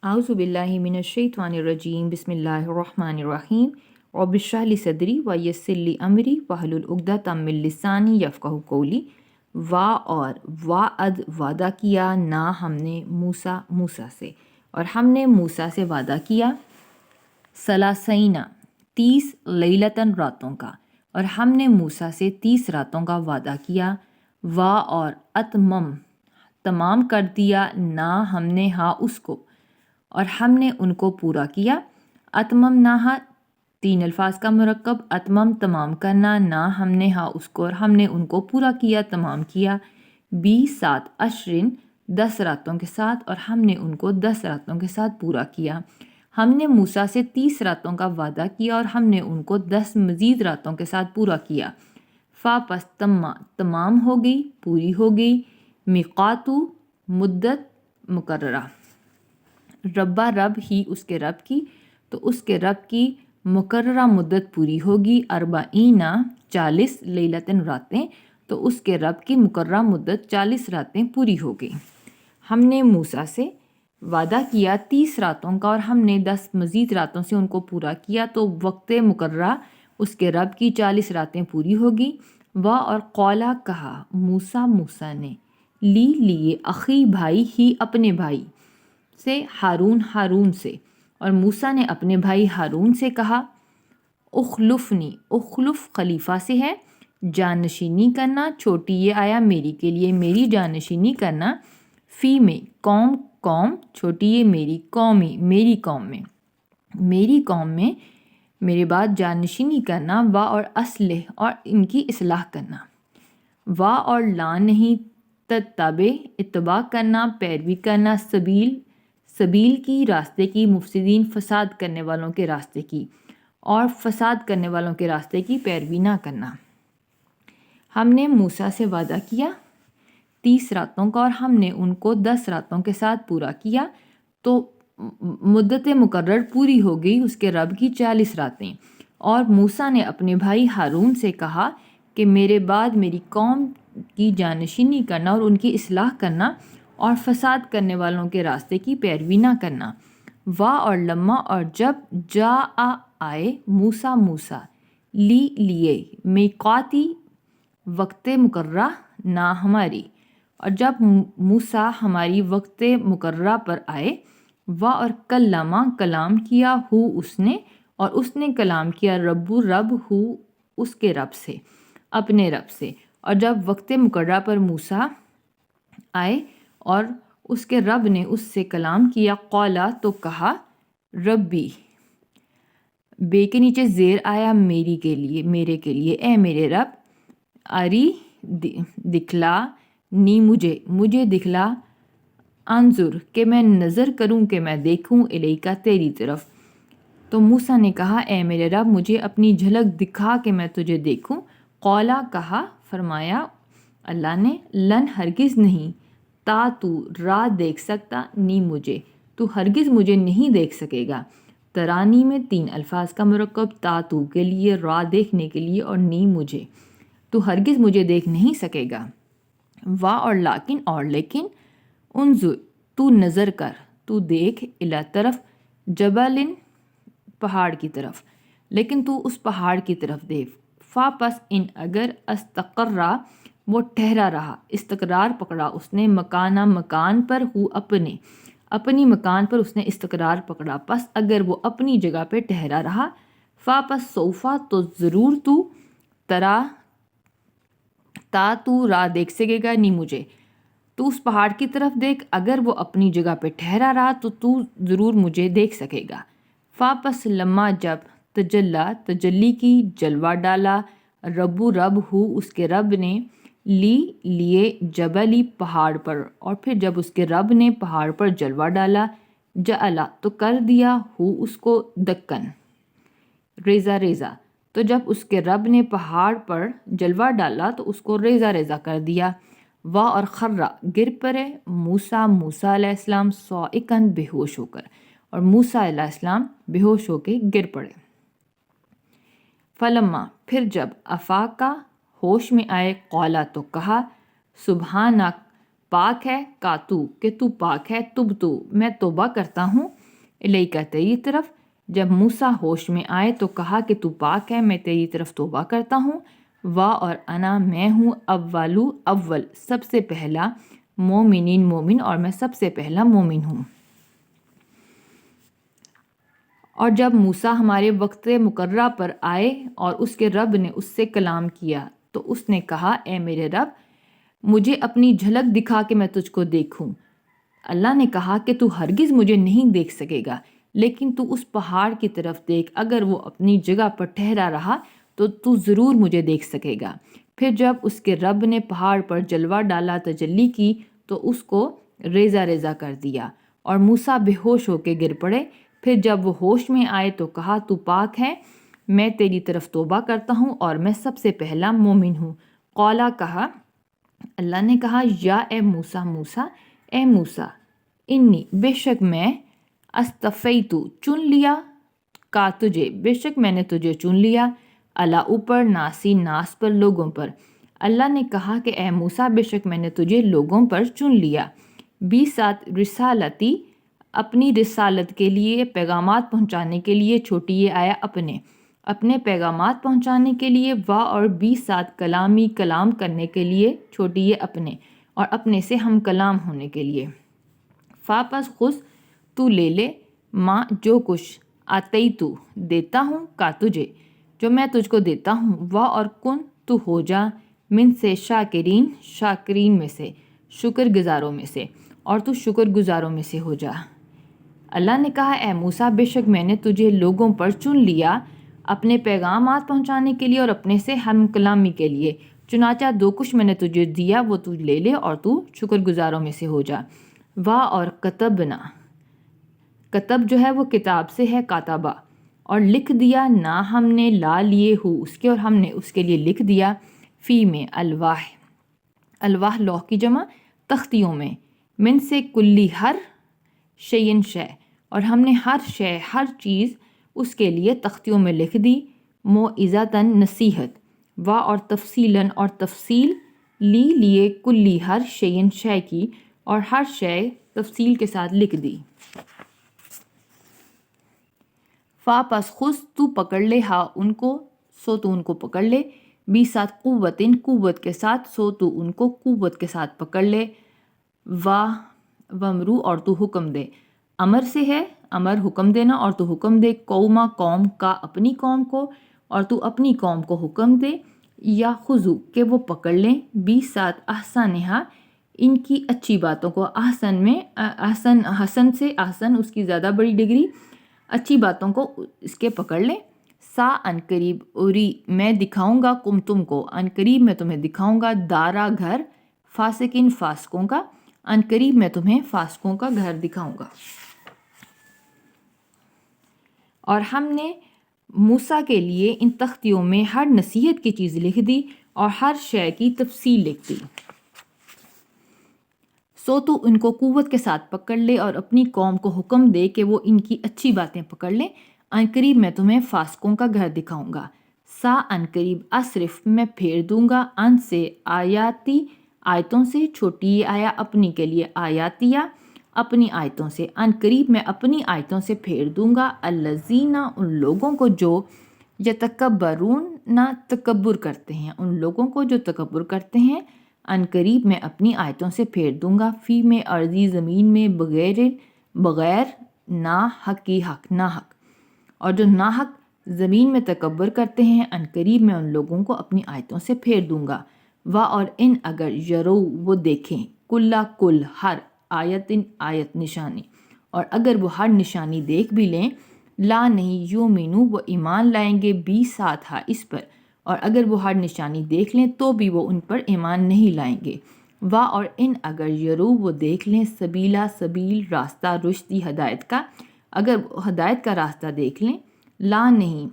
اعوذ باللہ من الشیطان الرجیم بسم اللہ الرحمن الرحیم رب اشرح لی صدری ویسر لی امری واحلل عقدۃ من لسانی یفقہوا قولی۔ اور وعد وعدہ کیا نہ ہم نے موسیٰ سے، اور ہم نے موسیٰ سے وعدہ کیا ثلاثین 30 لیلتاً راتوں کا، اور ہم نے موسیٰ سے 30 راتوں کا وعدہ کیا۔ اور تمام کر دیا نہ ہم نے ہاں اس کو، اور ہم نے ان کو پورا کیا۔ اتممناہا 3 الفاظ کا مرکب، اتمم تمام کرنا، نہ ہم نے ہاں اس کو، اور ہم نے ان کو پورا کیا، تمام کیا۔ 7 عشرن 10 راتوں کے ساتھ، اور ہم نے ان کو 10 راتوں کے ساتھ پورا کیا۔ ہم نے موسیٰ سے 30 راتوں کا وعدہ کیا، اور ہم نے ان کو 10 مزید راتوں کے ساتھ پورا کیا۔ پس تمام ہو گئی، پوری ہو گئی، میقاتو مدت مقررہ، ربا رب ہی اس کے رب کی، تو اس کے رب کی مقررہ مدت پوری ہوگی، 40 لیلتن راتیں، تو اس کے رب کی مقررہ مدت 40 راتیں پوری ہو گئی۔ ہم نے موسیٰ سے وعدہ کیا 30 راتوں کا، اور ہم نے 10 مزید راتوں سے ان کو پورا کیا، تو وقت مقررہ اس کے رب کی 40 راتیں پوری ہوگی۔ اور قولا کہا موسیٰ نے، لیے اخی بھائی ہی اپنے بھائی سے، ہارون سے، اور موسیٰ نے اپنے بھائی ہارون سے کہا اخلف خلیفہ سے ہے، جانشینی کرنا، چھوٹی یہ آیا میری کے لیے، میری جانشینی کرنا، فی میں قوم، چھوٹی یہ میری میری قوم میں میرے بعد جانشینی کرنا، اور اصلح، اور ان کی اصلاح کرنا، اور لا نہیں تتبع اتباع کرنا، پیروی کرنا، سبیل کی، راستے کی، مفسدین فساد کرنے والوں کے راستے کی، اور فساد کرنے والوں کے راستے کی پیروی نہ کرنا۔ ہم نے موسیٰ سے وعدہ کیا 30 راتوں کا، اور ہم نے ان کو 10 راتوں کے ساتھ پورا کیا، تو مدت مقرر پوری ہو گئی اس کے رب کی 40 راتیں۔ اور موسیٰ نے اپنے بھائی ہارون سے کہا کہ میرے بعد میری قوم کی جانشینی کرنا، اور ان کی اصلاح کرنا، اور فساد کرنے والوں کے راستے کی پیروی نہ کرنا۔ اور لما، اور جب آئے موسیٰ لیے میقاتی وقت مقررہ نہ ہماری، اور جب موسیٰ ہماری وقت مقررہ پر آئے، اور کلمہ کلام کیا اس نے، اور اس نے کلام کیا رب اس کے رب سے، اپنے رب سے۔ اور جب وقت مقررہ پر موسیٰ آئے اور اس کے رب نے اس سے کلام کیا، قولا تو کہا، ربی بے کے نیچے زیر آیا میرے کے لیے، اے میرے رب، اری دکھلا، نی مجھے دکھلا، انظر کہ میں نظر کروں، کہ میں دیکھوں، الیکا تیری طرف۔ تو موسیٰ نے کہا اے میرے رب مجھے اپنی جھلک دکھا کہ میں تجھے دیکھوں۔ قولا کہا، فرمایا اللہ نے، لن ہرگز نہیں، تو راہ دیکھ سکتا، نی مجھے، تو ہرگز مجھے نہیں دیکھ سکے گا۔ ترانی میں 3 الفاظ کا مرکب، تو کے لیے، راہ دیکھنے کے لیے، اور نی مجھے، تو ہرگز مجھے دیکھ نہیں سکے گا۔ اور لیکن انظر تو نظر کر، تو دیکھ، الی طرف، جبلن پہاڑ کی طرف، لیکن تو اس پہاڑ کی طرف دیکھ۔ پس ان اگر استقرا وہ ٹھہرا رہا، استقرار پکڑا اس نے، مکان پر اپنی مکان پر اس نے استقرار پکڑا، پس اگر وہ اپنی جگہ پہ ٹھہرا رہا، پس سوفا تو ضرور تو تو راہ دیکھ سکے گا، نہیں مجھے، تو اس پہاڑ کی طرف دیکھ، اگر وہ اپنی جگہ پہ ٹھہرا رہا تو ضرور مجھے دیکھ سکے گا۔ پس لما جب تجلی کی، جلوہ ڈالا، رب اس کے رب نے، لیے جبلی پہاڑ پر، اور پھر جب اس کے رب نے پہاڑ پر جلوہ ڈالا، جعلا تو کر دیا اس کو دکن، ریزہ، تو جب اس کے رب نے پہاڑ پر جلوہ ڈالا تو اس کو ریزہ کر دیا۔ اور خرہ گر پڑے موسیٰ علیہ السلام، صاعقاً بے ہوش ہو کر، اور موسیٰ علیہ السلام بے ہوش ہو کے گر پڑے۔ فلما پھر جب افاقہ ہوش میں آئے، قولا تو کہا، سبحانک پاک ہے کا تو کہ تو پاک ہے، تب تو میں توبہ کرتا ہوں، الیکا تیری طرف۔ جب موسیٰ ہوش میں آئے تو کہا کہ تو پاک ہے، میں تیری طرف توبہ کرتا ہوں، وا اور انا میں ہوں اولو اول سب سے پہلا، مومنین مومن اور میں سب سے پہلا مومن ہوں۔ اور جب موسیٰ ہمارے وقت مقررہ پر آئے اور اس کے رب نے اس سے کلام کیا تو اس نے کہا اے میرے رب مجھے اپنی جھلک دکھا کہ میں تجھ کو دیکھوں۔ اللہ نے کہا کہ تو ہرگز مجھے نہیں دیکھ سکے گا، لیکن تو اس پہاڑ کی طرف دیکھ، اگر وہ اپنی جگہ پر ٹھہرا رہا تو تو ضرور مجھے دیکھ سکے گا۔ پھر جب اس کے رب نے پہاڑ پر جلوہ ڈالا، تجلی کی تو اس کو ریزہ ریزہ کر دیا اور موسیٰ بے ہوش ہو کے گر پڑے۔ پھر جب وہ ہوش میں آئے تو کہا تو پاک ہے، میں تیری طرف توبہ کرتا ہوں اور میں سب سے پہلا مومن ہوں۔ قولا کہا، اللہ نے کہا یا اے موسیٰ موسیٰ، اے موسیٰ انی بے شک میں استفیتو چن لیا کا تجھے، بے شک میں نے تجھے چن لیا، اللہ اوپر، ناسی ناس پر، لوگوں پر۔ اللہ نے کہا کہ اے موسیٰ بے شک میں نے تجھے لوگوں پر چن لیا، بھی ساتھ رسالتی اپنی رسالت کے لیے، پیغامات پہنچانے کے لیے، چھوٹی یہ آیا اپنے پیغامات پہنچانے کے لیے، وا اور بھی ساتھ کلامی کلام کرنے کے لیے، چھوٹی یہ اپنے اور اپنے سے ہم کلام ہونے کے لیے۔ فا پس خذ تو لے لے، ماں جو کچھ آتی تو دیتا ہوں کا تجھے، جو میں تجھ کو دیتا ہوں، وا اور کن تو ہو جا، من سے شاکرین میں سے، شکر گزاروں میں سے، اور تو شکر گزاروں میں سے ہو جا۔ اللہ نے کہا اے موسیٰ بے شک میں نے تجھے لوگوں پر چن لیا اپنے پیغامات پہنچانے کے لیے اور اپنے سے ہم کلامی کے لیے، چنانچہ جو کچھ میں نے تجھے دیا وہ تو لے لے اور تو شکر گزاروں میں سے ہو جا۔ وا اور کتبنا، کتب جو ہے وہ کتاب سے ہے، کاتبہ، اور لکھ دیا، نہ ہم نے لا لیے ہو اس کے اور ہم نے اس کے لیے لکھ دیا، فی میں الواح، الواح لوح کی جمع، تختیوں میں، من سے کلی ہر شیئن شے، اور ہم نے ہر شے ہر چیز اس کے لیے تختیوں میں لکھ دی، موعظۃً نصیحت، وا اور تفصیلاً اور تفصیل، لیے کلی ہر شیئن شے کی، اور ہر شے تفصیل کے ساتھ لکھ دی۔ فا پس خذ تو پکڑ لے، ہا ان کو، سو تو ان کو پکڑ لے، بھی ساتھ قوتن قوت کے ساتھ، سو تو ان کو قوت کے ساتھ پکڑ لے، وا ومرو اور تو حکم دے، امر سے ہے، امر حکم دینا، اور تو حکم دے، قوما قوم کا اپنی قوم کو، اور تو اپنی قوم کو حکم دے، یا خذو کہ وہ پکڑ لیں، بھی ساتھ احسانہا ان کی اچھی باتوں کو، احسن میں احسن، حسن سے احسن اس کی زیادہ بڑی ڈگری، اچھی باتوں کو اس کے پکڑ لیں، سا ان قریب اوری میں دکھاؤں گا، کم تم کو، ان قریب میں تمہیں دکھاؤں گا، دارا گھر، فاسقین فاسقوں کا، ان قریب میں تمہیں فاسقوں کا گھر دکھاؤں گا۔ اور ہم نے موسیٰ کے لیے ان تختیوں میں ہر نصیحت کی چیز لکھ دی اور ہر شے کی تفصیل لکھ دی، سو تو ان کو قوت کے ساتھ پکڑ لے اور اپنی قوم کو حکم دے کہ وہ ان کی اچھی باتیں پکڑ لیں، ان قریب میں تمہیں فاسقوں کا گھر دکھاؤں گا، سا ان قریب اصرف میں پھیر دوں گا، ان سے آیاتی آیتوں سے، چھوٹی آیا اپنی کے لیے، آیاتیہ اپنی آیتوں سے، ان قریب میں اپنی آیتوں سے پھیر دوں گا، الذین ان لوگوں کو جو یتکبرون نہ تکبر کرتے ہیں، ان لوگوں کو جو تکبر کرتے ہیں، ان قریب میں اپنی آیتوں سے پھیر دوں گا، فی میں ارضی زمین میں، بغیر نا حق کی حق، نا حق، اور جو نا حق زمین میں تکبر کرتے ہیں، ان قریب میں ان لوگوں کو اپنی آیتوں سے پھیر دوں گا، وا اور ان اگر یرو وہ دیکھیں، کل ہر آیتن آیت نشانی، اور اگر وہ ہر نشانی دیکھ بھی لیں، لا نہیں یومینو وہ ایمان لائیں گے، بھی ساتھ ہا اس پر، اور اگر وہ ہر نشانی دیکھ لیں تو بھی وہ ان پر ایمان نہیں لائیں گے، وا اور ان اگر یرو وہ دیکھ لیں، سبیلا سبیل راستہ، رشدی ہدایت کا، اگر وہ ہدایت کا راستہ دیکھ لیں، لا نہیں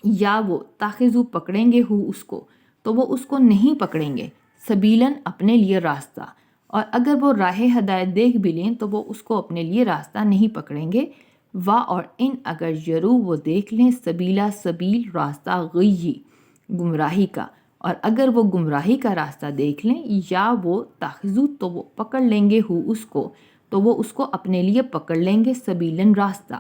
یا وہ تاخذو پکڑیں گے ہو اس کو، تو وہ اس کو نہیں پکڑیں گے، سبیلاً اپنے لیے راستہ، اور اگر وہ راہ ہدایت دیکھ بھی لیں تو وہ اس کو اپنے لیے راستہ نہیں پکڑیں گے، وا اور ان اگر یرو وہ دیکھ لیں، سبیلا سبیل راستہ، غی گمراہی کا، اور اگر وہ گمراہی کا راستہ دیکھ لیں یا وہ تاخذو تو وہ پکڑ لیں گے اس کو، تو وہ اس کو اپنے لیے پکڑ لیں گے، سبیلاً راستہ،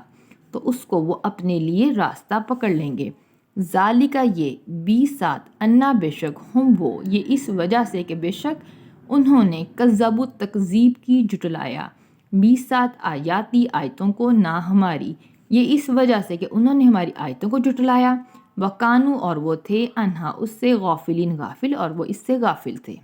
تو اس کو وہ اپنے لیے راستہ پکڑ لیں گے۔ ذالکہ یہ 20 انا بے شک ہم وہ، یہ اس وجہ سے کہ بے شک انہوں نے کذبوا تکذیب کی، جٹلایا 20 آیاتی آیتوں کو، نہ ہماری، یہ اس وجہ سے کہ انہوں نے ہماری آیتوں کو جٹلایا، وکانو اور وہ تھے، انہا اس سے، غافلین غافل، اور وہ اس سے غافل تھے۔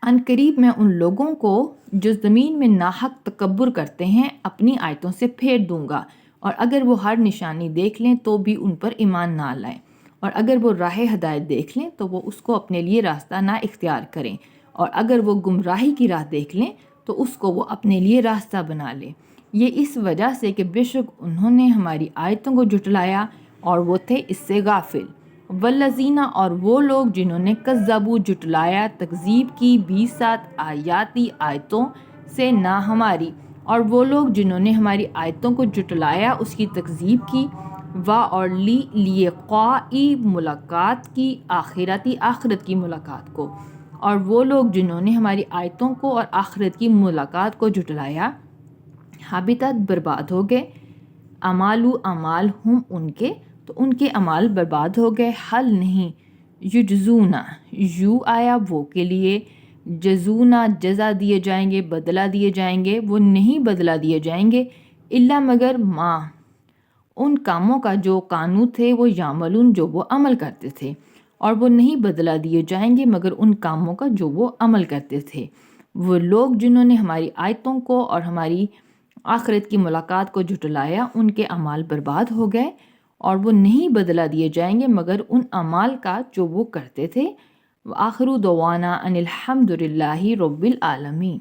ان قریب میں ان لوگوں کو جو زمین میں ناحق تکبر کرتے ہیں اپنی آیتوں سے پھیر دوں گا، اور اگر وہ ہر نشانی دیکھ لیں تو بھی ان پر ایمان نہ لائیں، اور اگر وہ راہ ہدایت دیکھ لیں تو وہ اس کو اپنے لیے راستہ نہ اختیار کریں، اور اگر وہ گمراہی کی راہ دیکھ لیں تو اس کو وہ اپنے لیے راستہ بنا لیں۔ یہ اس وجہ سے کہ بے شک انہوں نے ہماری آیتوں کو جھٹلایا اور وہ تھے اس سے غافل۔ والذین اور وہ لوگ جنہوں نے کذبوا جھٹلایا، تکذیب کی 20 آیاتی آیتوں سے، نہ ہماری، اور وہ لوگ جنہوں نے ہماری آیتوں کو جھٹلایا، اس کی تکذیب کی، اور لقاء ملاقات کی، آخرت کی ملاقات کو، اور وہ لوگ جنہوں نے ہماری آیتوں کو اور آخرت کی ملاقات کو جھٹلایا، حبطت برباد ہو گئے، اعمال ہم ان کے، تو ان کے اعمال برباد ہو گئے، حل نہیں، یجزونا، یو آیا وہ کے لیے، جزونا جزا دیے جائیں گے، بدلہ دیے جائیں گے، وہ نہیں بدلہ دیے جائیں گے، الا مگر ما ان کاموں کا جو کانو تھے وہ یعملون جو وہ عمل کرتے تھے، اور وہ نہیں بدلہ دیے جائیں گے مگر ان کاموں کا جو وہ عمل کرتے تھے۔ وہ لوگ جنہوں نے ہماری آیتوں کو اور ہماری آخرت کی ملاقات کو جھٹلایا، ان کے اعمال برباد ہو گئے، اور وہ نہیں بدلہ دیے جائیں گے مگر ان اعمال کا جو وہ کرتے تھے۔ وآخر دعوانا ان الحمد للہ رب العالمین۔